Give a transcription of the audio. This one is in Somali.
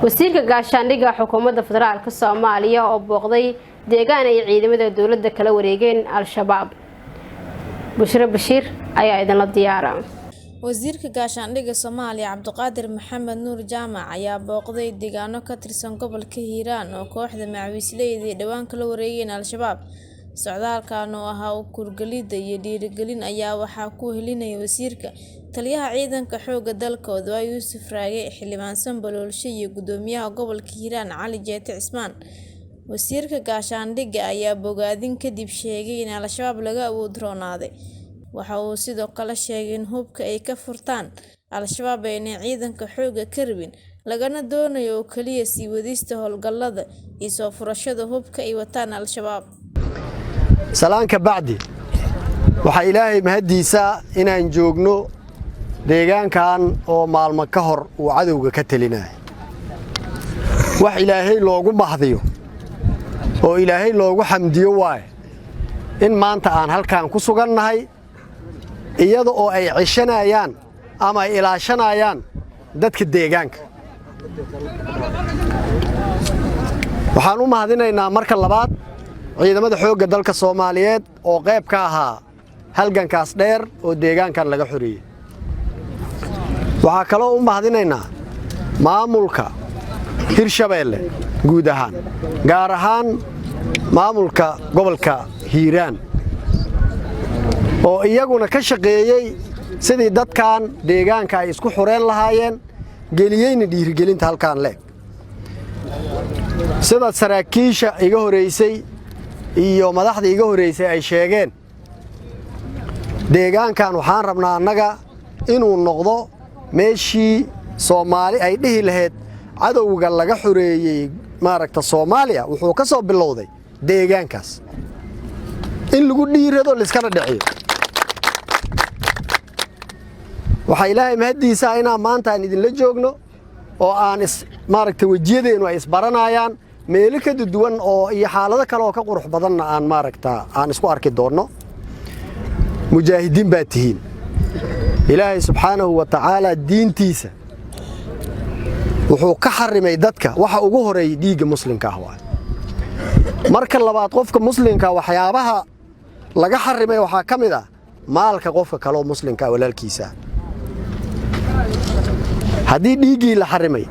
wasiirka gaashaandhigga xukuumadda federaalka Soomaaliya oo booqday deegaan ay ciidamada dawladda kala wareegeen al-shabaab. Bushra Bashiir ayaa idin la diyaaraa. wasiirka gaashaandhigga Soomaaliya Cabdiqaadir Maxamed Nuur Jaamac ayaa booqday deegaano ka tirsan gobolka Hiiraan oo kooxda macawiisleyda dhawaan kala wareegeen al-shabaab. socdaalkan oo ahaa kurgalida iyo dhiirigelin ayaa waxaa ku helinayay wasiirka taliyaha ciidanka xoogga dalka Odawa Yuusuf Raage xildhibaan Sanbaloolshe iyo gudoomiyaha gobolka Hiiraan Cali Jeete Cismaan. wasiirka gaashaandhigga ayaa bogaadin kadib sheegay in al-shabaab laga awood roonaaday. waxa uu sidoo kale sheegay in hubka ay ka furtaan al-shabaab ay ciidanka xoogga ka rabin lagana doonayo oo kaliya sii wadista howlgallada iyo soo furashada hubka ay wataan al-shabaab. salaanka bacdi waxa ilaahay mahadiisa inaan joogno deegaankan oo maalmo ka hor uu cadowga ka talinay wax ilaahay loogu mahdiyo oo ilaahay loogu xamdiyo waay in maanta aan halkaan ku sugannahay iyada oo ay cishanayaan ama ay ilaashanayaan dadka deegaanka. waxaan u mahadinaynaa marka labaad ciidamada xoogga dalka Soomaaliyeed oo qayb ka ahaa halgankaas dheer oo deegaankan laga xuriyay. waxa kale oo u mahadinaynaa maamulka Hirshabeelle guud ahaan gaar ahaan maamulka gobolka Hiiraan oo iyaguna ka shaqeeyay sidii dadkan deegaanka ay isku xureen lahaayeen geliyayna dhiirigelinta halkaan leeg. sida saraakiisha iga horeysay iyo madaxda iga horeysay ay sheegeen deegaankan waxaan rabnaa annaga inuu noqdo meeshii Soomaali ay dhihi lahayd cadowga laga xureeyay maaragta Soomaaliya wuxuu ka soo bilowday deegaankaas in lagu dhiirado la iska dhiciyo. waxa ilaahay mahadiisa inaan maanta aan idin la joogno oo aan maaragta wajiyadeenu ay isbaranayaan meelo ka duwan oo iyo xaalado kale oo ka qurux badan aan maaragta aan isku arki doono. mujaahidiin baa tihiin ilaahay subxaanahu wa ta'aala diintiisa wuxuu ka xarimay dadka waxa ugu horeeyay dhiigga muslimka ah. marka labaad qofka muslimka waxyaabaha laga xarimay waxa kamid ah maalka qofka kale oo muslimka walaalkiisa haddii dhiigii la xarimay